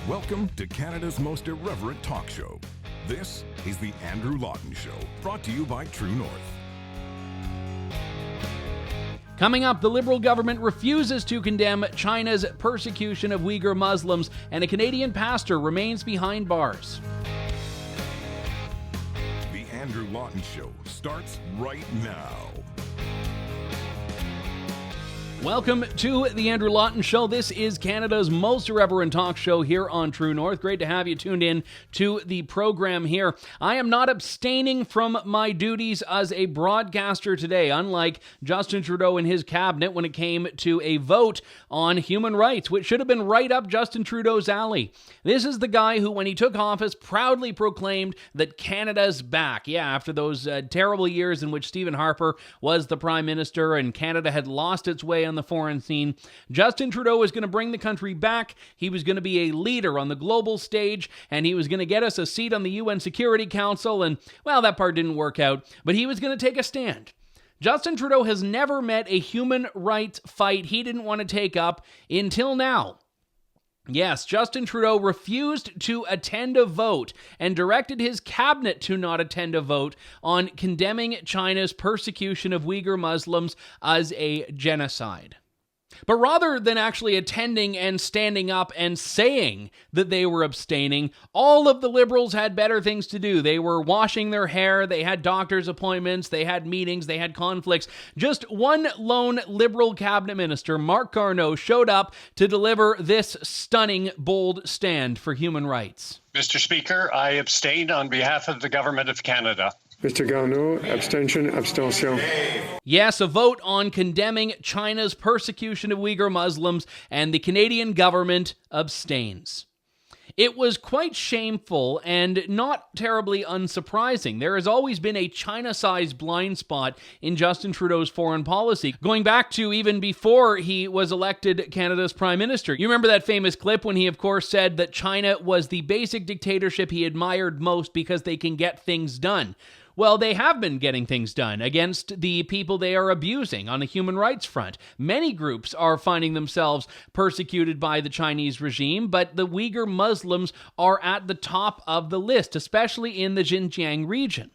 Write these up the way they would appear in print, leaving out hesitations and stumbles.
Welcome to Canada's most irreverent talk show. This is the Andrew Lawton Show, brought to you by True North. Coming up, the Liberal government refuses to condemn China's persecution of Uyghur Muslims, and a Canadian pastor remains behind bars. The Andrew Lawton Show starts right now. Welcome to the Andrew Lawton Show. This is Canada's most irreverent talk show here on True North. Great to have you tuned in to the program here. I am not abstaining from my duties as a broadcaster today, unlike Justin Trudeau and his cabinet when it came to a vote on human rights, which should have been right up Justin Trudeau's alley. This is the guy who, when he took office, proudly proclaimed that Canada's back. Yeah, after those terrible years in which Stephen Harper was the Prime Minister and Canada had lost its way on the foreign scene, Justin Trudeau was going to bring the country back. He was going to be a leader on the global stage, and he was going to get us a seat on the UN Security Council, and, well, that part didn't work out, but he was going to take a stand. Justin Trudeau has never met a human rights fight he didn't want to take up until now. Yes, Justin Trudeau refused to attend a vote and directed his cabinet to not attend a vote on condemning China's persecution of Uyghur Muslims as a genocide. But rather than actually attending and standing up and saying that they were abstaining, all of the Liberals had better things to do. They were washing their hair, they had doctor's appointments, they had meetings, they had conflicts. Just one lone Liberal cabinet minister, Marc Garneau, showed up to deliver this stunning, bold stand for human rights. Mr. Speaker, I abstain on behalf of the Government of Canada. Mr. Garneau, abstention. Yes, a vote on condemning China's persecution of Uyghur Muslims, and the Canadian government abstains. It was quite shameful and not terribly unsurprising. There has always been a China-sized blind spot in Justin Trudeau's foreign policy, going back to even before he was elected Canada's Prime Minister. You remember that famous clip when he, of course, said that China was the basic dictatorship he admired most because they can get things done. Well, they have been getting things done against the people they are abusing on the human rights front. Many groups are finding themselves persecuted by the Chinese regime, but the Uyghur Muslims are at the top of the list, especially in the Xinjiang region.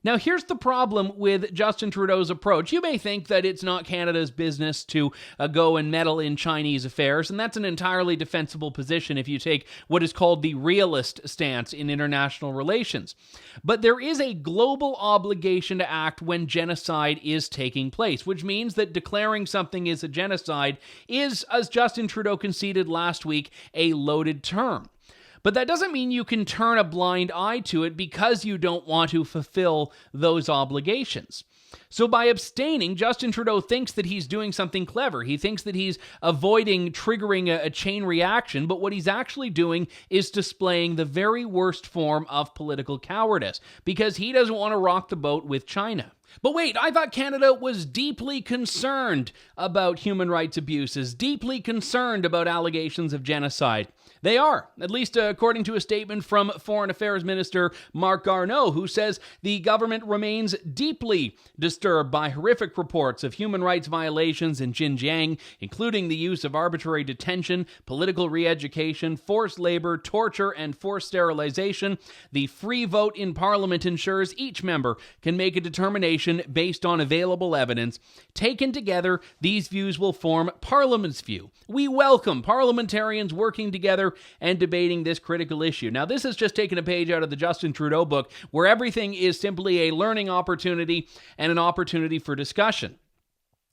Now, here's the problem with Justin Trudeau's approach. You may think that it's not Canada's business to go and meddle in Chinese affairs, and that's an entirely defensible position if you take what is called the realist stance in international relations. But there is a global obligation to act when genocide is taking place, which means that declaring something is a genocide is, as Justin Trudeau conceded last week, a loaded term. But that doesn't mean you can turn a blind eye to it because you don't want to fulfill those obligations. So by abstaining, Justin Trudeau thinks that he's doing something clever. He thinks that he's avoiding triggering a chain reaction, but what he's actually doing is displaying the very worst form of political cowardice, because he doesn't want to rock the boat with China. But wait, I thought Canada was deeply concerned about human rights abuses, deeply concerned about allegations of genocide. They are, at least according to a statement from Foreign Affairs Minister Marc Garneau, who says the government remains deeply disturbed by horrific reports of human rights violations in Xinjiang, including the use of arbitrary detention, political re-education, forced labor, torture, and forced sterilization. The free vote in Parliament ensures each member can make a determination based on available evidence. Taken together, these views will form Parliament's view. We welcome parliamentarians working together and debating this critical issue. Now, this has just taken a page out of the Justin Trudeau book, where everything is simply a learning opportunity and an opportunity for discussion.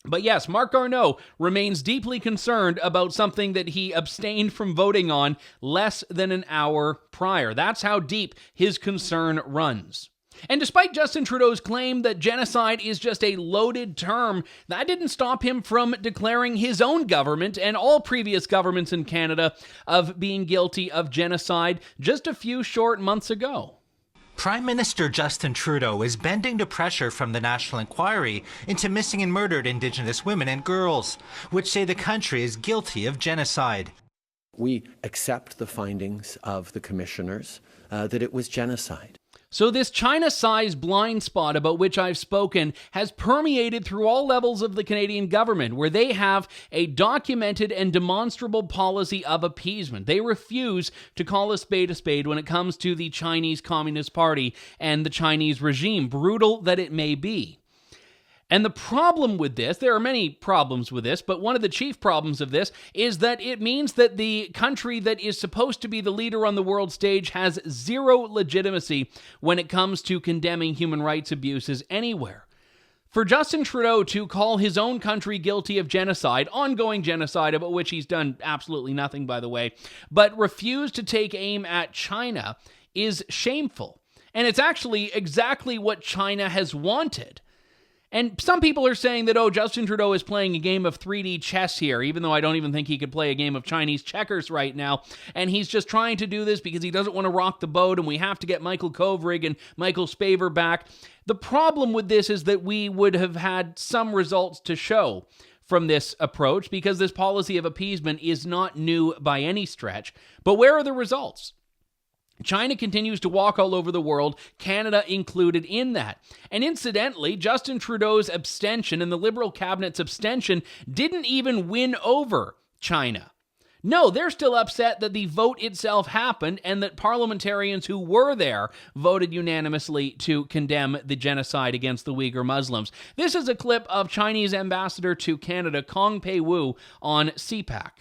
But yes, Marc Garneau remains deeply concerned about something that he abstained from voting on less than an hour prior. That's how deep his concern runs. And despite Justin Trudeau's claim that genocide is just a loaded term, that didn't stop him from declaring his own government and all previous governments in Canada of being guilty of genocide just a few short months ago. Prime Minister Justin Trudeau is bending to pressure from the National Inquiry into missing and murdered Indigenous women and girls, which say the country is guilty of genocide. We accept the findings of the commissioners that it was genocide. So this China-sized blind spot about which I've spoken has permeated through all levels of the Canadian government, where they have a documented and demonstrable policy of appeasement. They refuse to call a spade when it comes to the Chinese Communist Party and the Chinese regime, brutal that it may be. And the problem with this, there are many problems with this, but one of the chief problems of this is that it means that the country that is supposed to be the leader on the world stage has zero legitimacy when it comes to condemning human rights abuses anywhere. For Justin Trudeau to call his own country guilty of genocide, ongoing genocide, about which he's done absolutely nothing, by the way, but refuse to take aim at China is shameful. And it's actually exactly what China has wanted. And some people are saying that, Justin Trudeau is playing a game of 3D chess here, even though I don't even think he could play a game of Chinese checkers right now. And he's just trying to do this because he doesn't want to rock the boat, and we have to get Michael Kovrig and Michael Spavor back. The problem with this is that we would have had some results to show from this approach, because this policy of appeasement is not new by any stretch. But where are the results? China continues to walk all over the world, Canada included in that. And incidentally, Justin Trudeau's abstention and the Liberal cabinet's abstention didn't even win over China. No, they're still upset that the vote itself happened and that parliamentarians who were there voted unanimously to condemn the genocide against the Uyghur Muslims. This is a clip of Chinese ambassador to Canada, Kong Pei-Wu, on CPAC.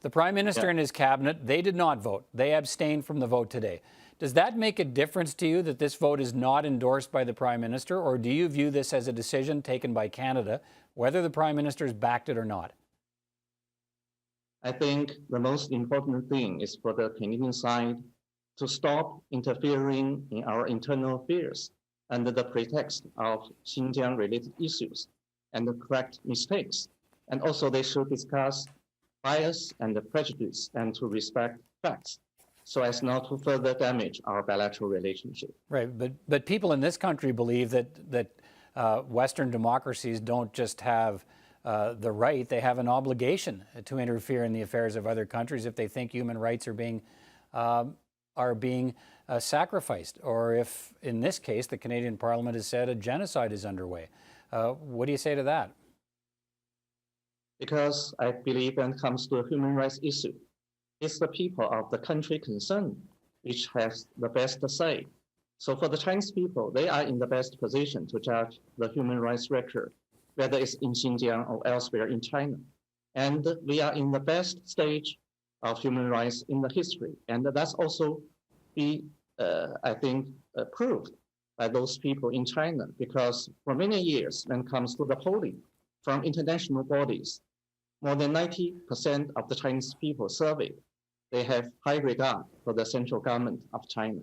The Prime Minister and his cabinet, they did not vote. They abstained from the vote today. Does that make a difference to you that this vote is not endorsed by the Prime Minister, or do you view this as a decision taken by Canada, whether the Prime Minister's backed it or not? I think the most important thing is for the Canadian side to stop interfering in our internal affairs under the pretext of Xinjiang-related issues and correct mistakes. And also they should discuss bias and prejudice and to respect facts so as not to further damage our bilateral relationship. Right, but people in this country believe that Western democracies don't just have the right, they have an obligation to interfere in the affairs of other countries if they think human rights are being sacrificed, or if, in this case, the Canadian Parliament has said a genocide is underway. What do you say to that? Because I believe when it comes to a human rights issue, it's the people of the country concerned which has the best say. So for the Chinese people, they are in the best position to judge the human rights record, whether it's in Xinjiang or elsewhere in China. And we are in the best stage of human rights in the history. And that's also I think, proved by those people in China, because for many years, when it comes to the polling from international bodies, more than 90% of the Chinese people surveyed, they have high regard for the central government of China.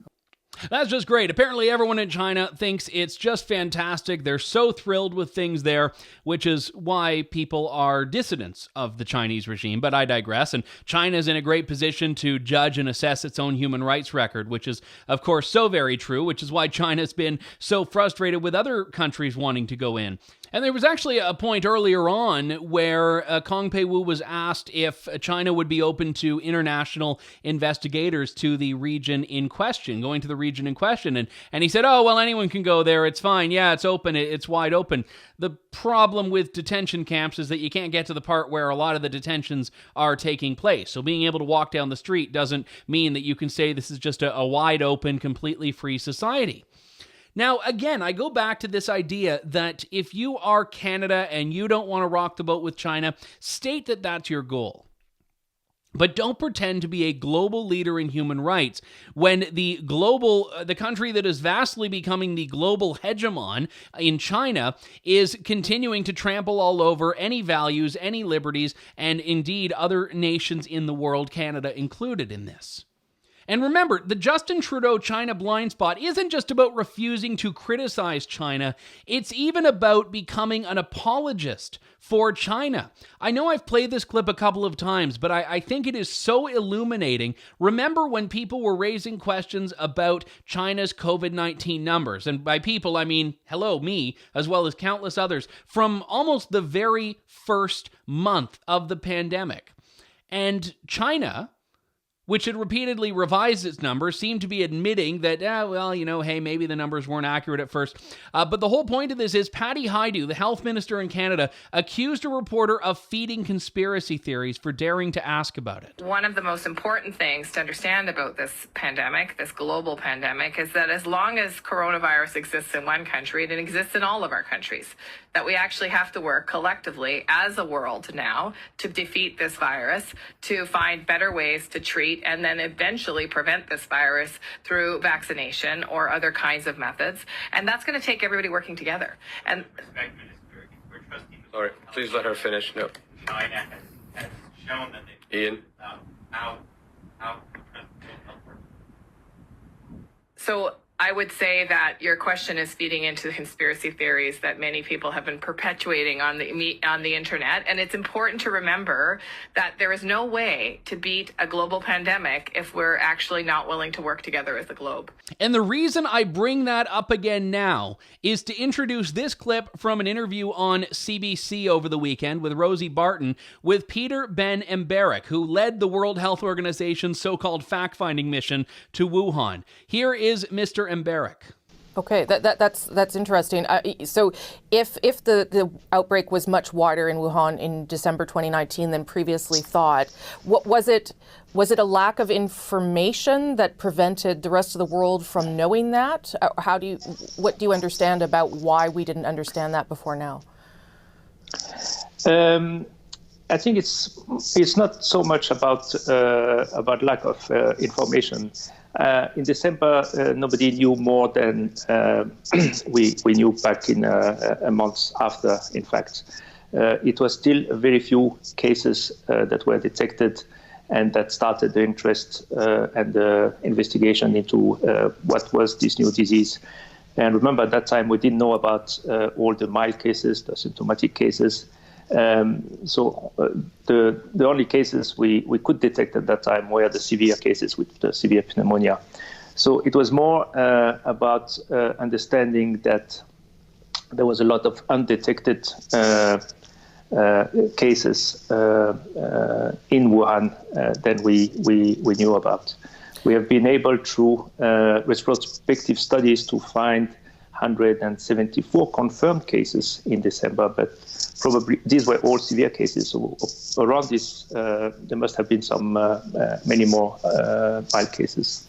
That's just great. Apparently everyone in China thinks it's just fantastic. They're so thrilled with things there, which is why people are dissidents of the Chinese regime. But I digress. And China's in a great position to judge and assess its own human rights record, which is, of course, so very true, which is why China's been so frustrated with other countries wanting to go in. And there was actually a point earlier on where Kong Pei-Wu was asked if China would be open to international investigators to the region in question, going to the region in question. And he said, oh, well, anyone can go there. It's fine. Yeah, it's open. It's wide open. The problem with detention camps is that you can't get to the part where a lot of the detentions are taking place. So being able to walk down the street doesn't mean that you can say this is just a wide open, completely free society. Now, again, I go back to this idea that if you are Canada and you don't want to rock the boat with China, state that that's your goal. But don't pretend to be a global leader in human rights when the country that is vastly becoming the global hegemon in China is continuing to trample all over any values, any liberties, and indeed other nations in the world, Canada included in this. And remember, the Justin Trudeau China blind spot isn't just about refusing to criticize China, it's even about becoming an apologist for China. I know I've played this clip a couple of times, but I think it is so illuminating. Remember when people were raising questions about China's COVID-19 numbers, and by people I mean, hello, me, as well as countless others, from almost the very first month of the pandemic. And China which had repeatedly revised its numbers, seemed to be admitting that, hey, maybe the numbers weren't accurate at first. But the whole point of this is Patty Hajdu, the health minister in Canada, accused a reporter of feeding conspiracy theories for daring to ask about it. One of the most important things to understand about this pandemic, this global pandemic, is that as long as coronavirus exists in one country, it exists in all of our countries. That we actually have to work collectively as a world now to defeat this virus, to find better ways to treat and then eventually prevent this virus through vaccination or other kinds of methods. And that's going to take everybody working together. And all right, please let her finish. No. China has shown that they Ian. how so I would say that your question is feeding into the conspiracy theories that many people have been perpetuating on the internet. And it's important to remember that there is no way to beat a global pandemic if we're actually not willing to work together as a globe. And the reason I bring that up again now is to introduce this clip from an interview on CBC over the weekend with Rosie Barton with Peter Ben Embarek, who led the World Health Organization's so-called fact-finding mission to Wuhan. Here is Mr. Embarek. Okay, that's interesting. So if the outbreak was much wider in Wuhan in December 2019 than previously thought, what was it a lack of information that prevented the rest of the world from knowing that? What do you understand about why we didn't understand that before now? I think it's not so much about lack of information. In December, nobody knew more than we knew back in a month after, in fact. It was still very few cases that were detected, and that started the interest and the investigation into what was this new disease. And remember, at that time, we didn't know about all the mild cases, the symptomatic cases. So the only cases we could detect at that time were the severe cases with the severe pneumonia. So it was more about understanding that there was a lot of undetected cases in Wuhan than we knew about. We have been able through retrospective studies to find 174 confirmed cases in December, but probably these were all severe cases. So around this, there must have been many more mild cases.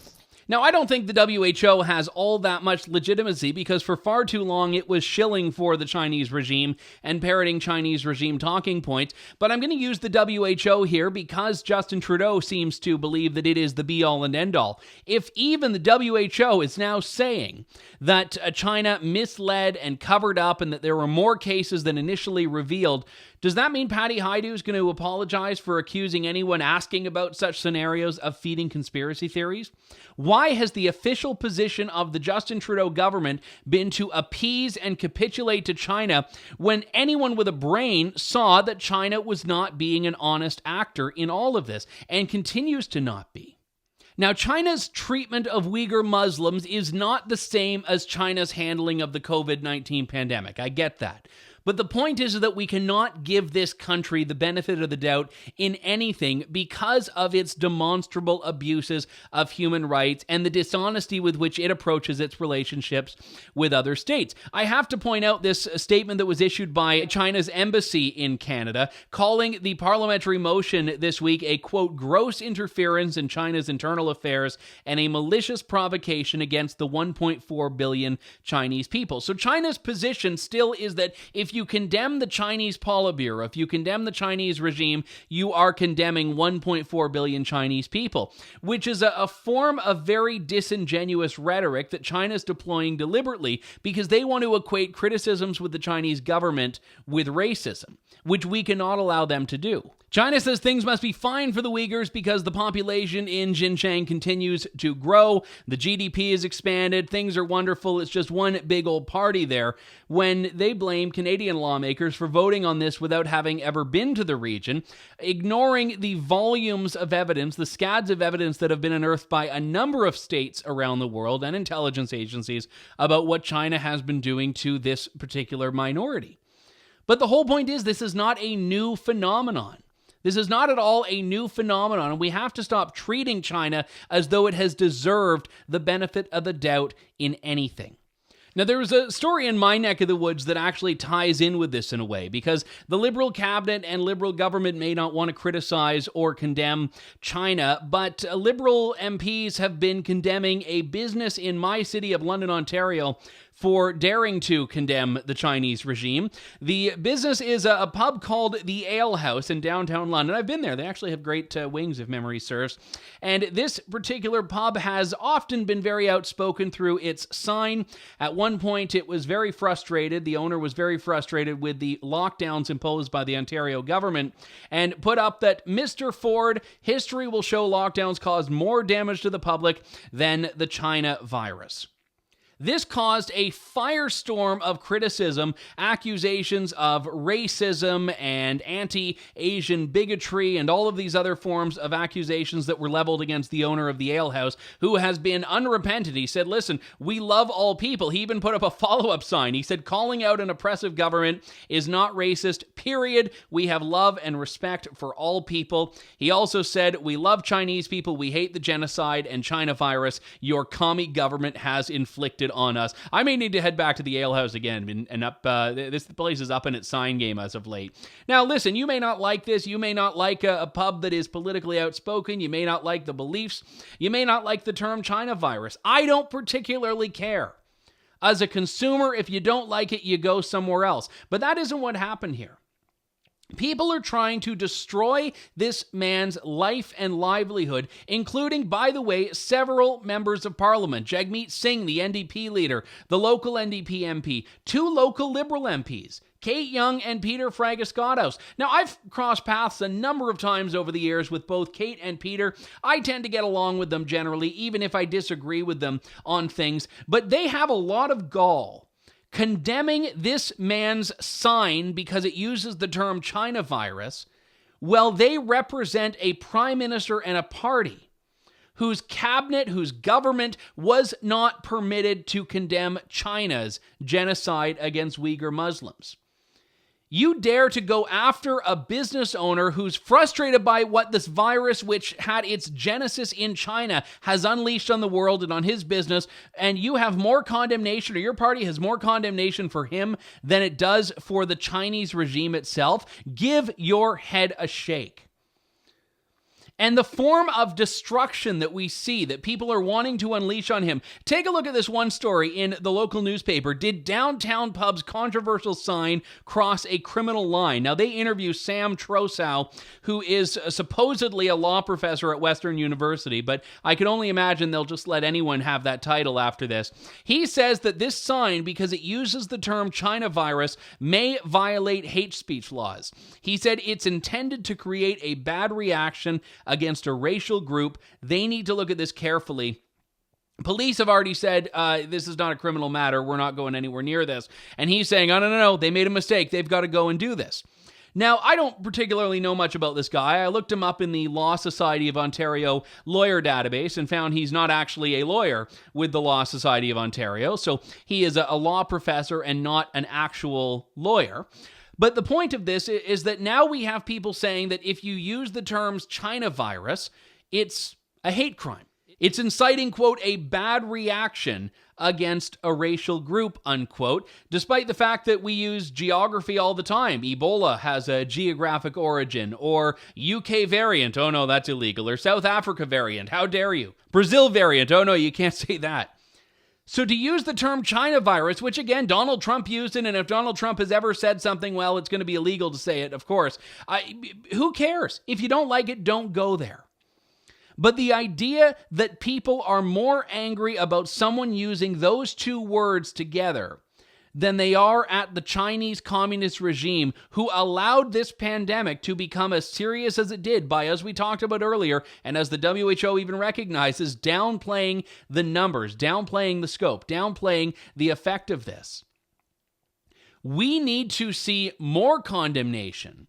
Now, I don't think the WHO has all that much legitimacy because for far too long it was shilling for the Chinese regime and parroting Chinese regime talking points. But I'm going to use the WHO here because Justin Trudeau seems to believe that it is the be-all and end-all. If even the WHO is now saying that China misled and covered up and that there were more cases than initially revealed, does that mean Patty Hajdu is going to apologize for accusing anyone asking about such scenarios of feeding conspiracy theories? Why has the official position of the Justin Trudeau government been to appease and capitulate to China when anyone with a brain saw that China was not being an honest actor in all of this and continues to not be? Now, China's treatment of Uyghur Muslims is not the same as China's handling of the COVID-19 pandemic. I get that. But the point is that we cannot give this country the benefit of the doubt in anything because of its demonstrable abuses of human rights and the dishonesty with which it approaches its relationships with other states. I have to point out this statement that was issued by China's embassy in Canada, calling the parliamentary motion this week a, quote, gross interference in China's internal affairs and a malicious provocation against the 1.4 billion Chinese people. So China's position still is that if you condemn the Chinese Politburo, if you condemn the Chinese regime, you are condemning 1.4 billion Chinese people, which is a form of very disingenuous rhetoric that China's deploying deliberately because they want to equate criticisms with the Chinese government with racism, which we cannot allow them to do. China says things must be fine for the Uyghurs because the population in Xinjiang continues to grow, the GDP is expanded, things are wonderful, it's just one big old party there, when they blame Canadian lawmakers for voting on this without having ever been to the region, ignoring the volumes of evidence, the scads of evidence that have been unearthed by a number of states around the world and intelligence agencies about what China has been doing to this particular minority. But the whole point is this is not a new phenomenon. This is not at all a new phenomenon, and we have to stop treating China as though it has deserved the benefit of the doubt in anything. Now, there was a story in my neck of the woods that actually ties in with this in a way, because the Liberal cabinet and Liberal government may not want to criticize or condemn China, but Liberal MPs have been condemning a business in my city of London, Ontario, for daring to condemn the Chinese regime. The business is a pub called the Ale House in downtown London. I've been there. They actually have great wings, if memory serves. And this particular pub has often been very outspoken through its sign. At one point, it was very frustrated. The owner was very frustrated with the lockdowns imposed by the Ontario government and put up that, Mr. Ford, history will show lockdowns caused more damage to the public than the China virus. This caused a firestorm of criticism, accusations of racism and anti-Asian bigotry, and all of these other forms of accusations that were leveled against the owner of the Ale House, who has been unrepentant. He said, listen, we love all people. He even put up a follow-up sign. He said, calling out an oppressive government is not racist, period. We have love and respect for all people. He also said, we love Chinese people. We hate the genocide and China virus your commie government has inflicted on us. I may need to head back to the Ale House again and up. This place is up in its sign game as of late. Now, listen, you may not like this. You may not like a pub that is politically outspoken. You may not like the beliefs. You may not like the term China virus. I don't particularly care. As a consumer, if you don't like it, you go somewhere else. But that isn't what happened here. People are trying to destroy this man's life and livelihood, including, by the way, several members of parliament. Jagmeet Singh, the NDP leader, the local NDP MP, 2 local Liberal MPs, Kate Young and Peter Fragascatos. Now, I've crossed paths a number of times over the years with both Kate and Peter. I tend to get along with them generally, even if I disagree with them on things, but they have a lot of gall condemning this man's sign because it uses the term China virus, well, they represent a prime minister and a party whose cabinet, whose government was not permitted to condemn China's genocide against Uyghur Muslims. You dare to go after a business owner who's frustrated by what this virus, which had its genesis in China, has unleashed on the world and on his business, and you have more condemnation, or your party has more condemnation for him than it does for the Chinese regime itself. Give your head a shake. And the form of destruction that we see, that people are wanting to unleash on him. Take a look at this one story in the local newspaper. Did downtown pub's controversial sign cross a criminal line? Now, they interview Sam Trosow, who is supposedly a law professor at Western University, but I can only imagine they'll just let anyone have that title after this. He says that this sign, because it uses the term China virus, may violate hate speech laws. He said it's intended to create a bad reaction against a racial group. They need to look at this carefully. Police have already said, this is not a criminal matter. We're not going anywhere near this. And he's saying, oh, no, they made a mistake. They've got to go and do this. Now, I don't particularly know much about this guy. I looked him up in the Law Society of Ontario lawyer database and found he's not actually a lawyer with the Law Society of Ontario. So he is a law professor and not an actual lawyer. But the point of this is that now we have people saying that if you use the terms China virus, it's a hate crime. It's inciting, quote, a bad reaction against a racial group, unquote, despite the fact that we use geography all the time. Ebola has a geographic origin, or UK variant, oh no, that's illegal, or South Africa variant, how dare you? Brazil variant, oh no, you can't say that. So to use the term China virus, which again, Donald Trump used it, and if Donald Trump has ever said something, well, it's going to be illegal to say it, of course. Who cares? If you don't like it, don't go there. But the idea that people are more angry about someone using those two words together than they are at the Chinese communist regime, who allowed this pandemic to become as serious as it did by, as we talked about earlier, and as the WHO even recognizes, downplaying the numbers, downplaying the scope, downplaying the effect of this. We need to see more condemnation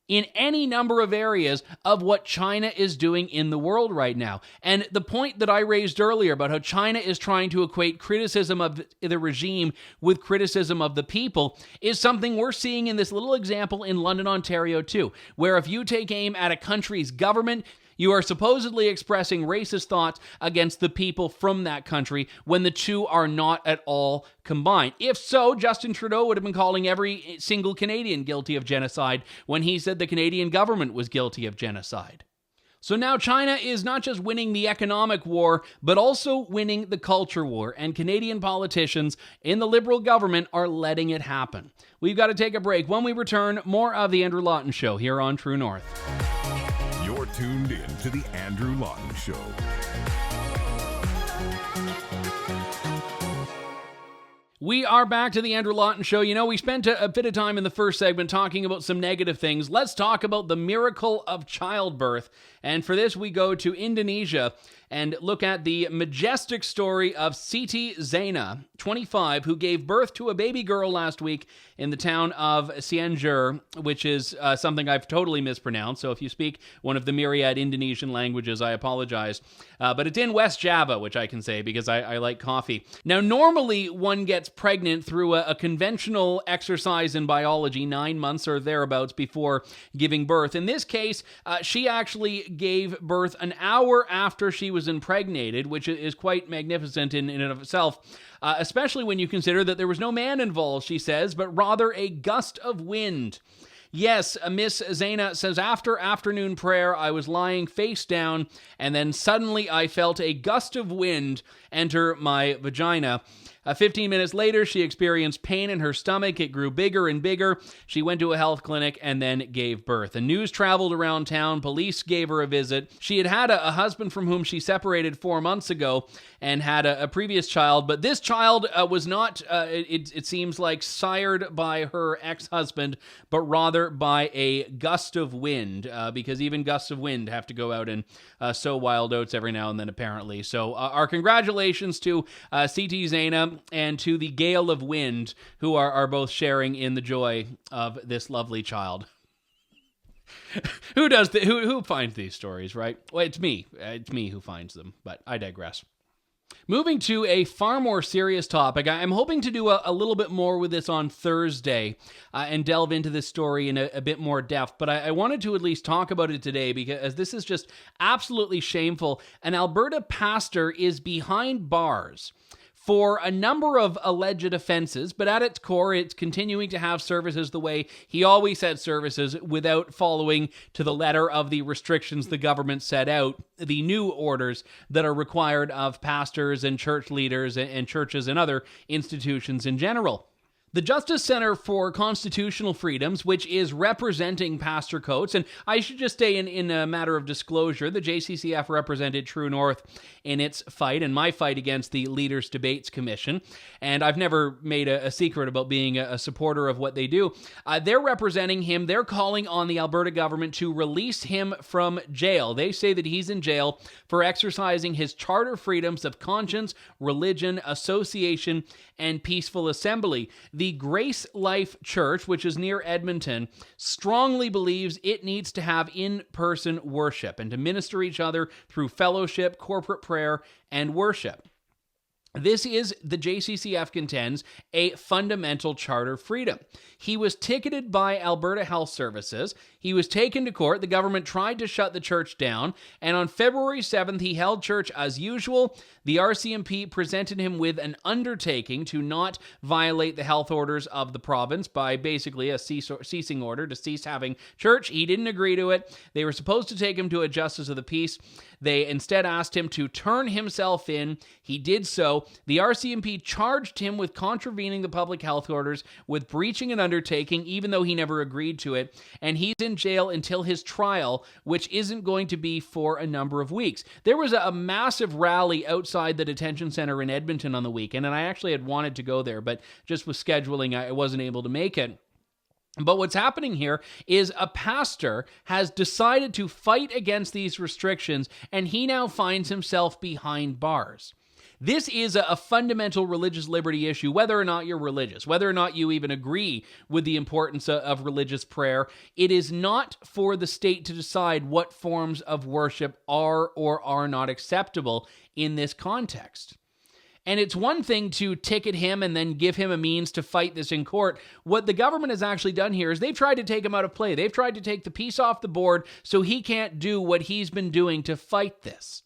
in any number of areas of what China is doing in the world right now. And the point that I raised earlier about how China is trying to equate criticism of the regime with criticism of the people is something we're seeing in this little example in London, Ontario, too, where if you take aim at a country's government, you are supposedly expressing racist thoughts against the people from that country when the two are not at all combined. If so, Justin Trudeau would have been calling every single Canadian guilty of genocide when he said the Canadian government was guilty of genocide. So now China is not just winning the economic war, but also winning the culture war, and Canadian politicians in the Liberal government are letting it happen. We've got to take a break. When we return, more of The Andrew Lawton Show here on True North. You're tuned in to The Andrew Lawton Show. We are back to The Andrew Lawton Show. You know, we spent a bit of time in the first segment talking about some negative things. Let's talk about the miracle of childbirth. And for this, we go to Indonesia and look at the majestic story of Siti Zaina, 25, who gave birth to a baby girl last week in the town of Cianjur, which is something I've totally mispronounced. So if you speak one of the myriad Indonesian languages, I apologize. But it's in West Java, which I can say because I like coffee. Now, normally one gets pregnant through a conventional exercise in biology, 9 months or thereabouts before giving birth. In this case, she actually gave birth an hour after she was impregnated, which is quite magnificent in and of itself, especially when you consider that there was no man involved, she says, but rather a gust of wind. Yes, Miss Zaina says, after afternoon prayer, I was lying face down, and then suddenly I felt a gust of wind enter my vagina. 15 minutes later, she experienced pain in her stomach. It grew bigger and bigger. She went to a health clinic and then gave birth. The news traveled around town. Police gave her a visit. She had a husband from whom she separated 4 months ago and had a previous child, but this child was not, it seems like, sired by her ex-husband, but rather by a gust of wind, because even gusts of wind have to go out and sow wild oats every now and then, apparently. So our congratulations to Siti Zaina and to the gale of wind, who are both sharing in the joy of this lovely child. Who finds these stories, right? Well, it's me. It's me who finds them, but I digress. Moving to a far more serious topic, I'm hoping to do a little bit more with this on Thursday and delve into this story in a bit more depth, but I wanted to at least talk about it today because this is just absolutely shameful. An Alberta pastor is behind bars for a number of alleged offenses, but at its core, it's continuing to have services the way he always had services without following to the letter of the restrictions the government set out, the new orders that are required of pastors and church leaders and churches and other institutions in general. The Justice Center for Constitutional Freedoms, which is representing Pastor Coates, and I should just say in a matter of disclosure, the JCCF represented True North in its fight and my fight against the Leaders Debates Commission, and I've never made a secret about being a supporter of what they do. They're representing him. They're calling on the Alberta government to release him from jail. They say that he's in jail for exercising his charter freedoms of conscience, religion, association, and peaceful assembly. The Grace Life Church, which is near Edmonton, strongly believes it needs to have in-person worship and to minister each other through fellowship, corporate prayer, and worship. This is, the JCCF contends, a fundamental charter freedom. He was ticketed by Alberta Health Services. He was taken to court. The government tried to shut the church down. And on February 7th, he held church as usual. The RCMP presented him with an undertaking to not violate the health orders of the province by basically a ceasing order to cease having church. He didn't agree to it. They were supposed to take him to a justice of the peace. They instead asked him to turn himself in. He did so. The RCMP charged him with contravening the public health orders, with breaching an undertaking, even though he never agreed to it. And he's in jail until his trial, which isn't going to be for a number of weeks. There was a massive rally outside the detention center in Edmonton on the weekend, and I actually had wanted to go there, but just with scheduling, I wasn't able to make it. But what's happening here is a pastor has decided to fight against these restrictions, and he now finds himself behind bars. This is a fundamental religious liberty issue, whether or not you're religious, whether or not you even agree with the importance of religious prayer. It is not for the state to decide what forms of worship are or are not acceptable in this context. And it's one thing to ticket him and then give him a means to fight this in court. What the government has actually done here is they've tried to take him out of play. They've tried to take the piece off the board so he can't do what he's been doing to fight this.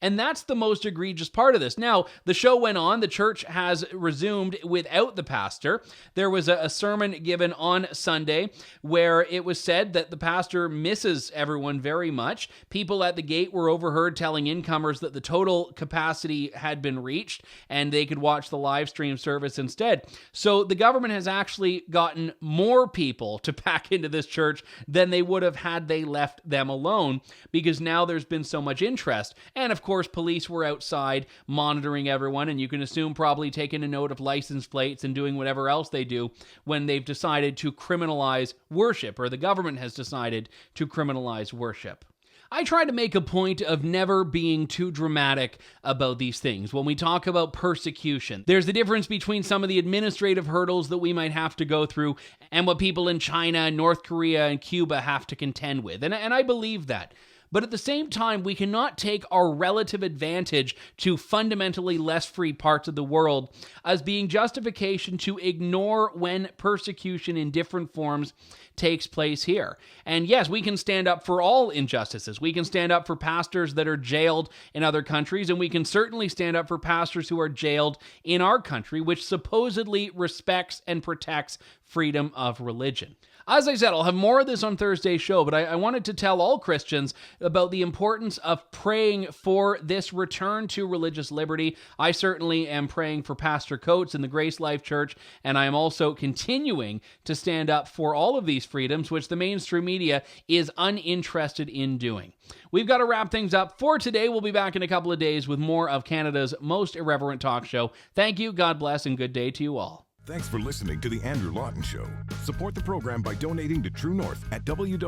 And that's the most egregious part of this. Now, the show went on. The church has resumed without the pastor. There was a sermon given on Sunday where it was said that the pastor misses everyone very much. People at the gate were overheard telling incomers that the total capacity had been reached and they could watch the live stream service instead. So the government has actually gotten more people to pack into this church than they would have had they left them alone, because now there's been so much interest. And of course, police were outside monitoring everyone, and you can assume probably taking a note of license plates and doing whatever else they do when they've decided to criminalize worship, or the government has decided to criminalize worship. I try to make a point of never being too dramatic about these things. When we talk about persecution, there's a difference between some of the administrative hurdles that we might have to go through and what people in China, North Korea, and Cuba have to contend with. And I believe that. But at the same time, we cannot take our relative advantage to fundamentally less free parts of the world as being justification to ignore when persecution in different forms takes place here. And yes, we can stand up for all injustices. We can stand up for pastors that are jailed in other countries, and we can certainly stand up for pastors who are jailed in our country, which supposedly respects and protects freedom of religion. As I said, I'll have more of this on Thursday's show, but I wanted to tell all Christians about the importance of praying for this return to religious liberty. I certainly am praying for Pastor Coates and the Grace Life Church, and I am also continuing to stand up for all of these freedoms, which the mainstream media is uninterested in doing. We've got to wrap things up for today. We'll be back in a couple of days with more of Canada's most irreverent talk show. Thank you, God bless, and good day to you all. Thanks for listening to The Andrew Lawton Show. Support the program by donating to True North at www.tnc.news.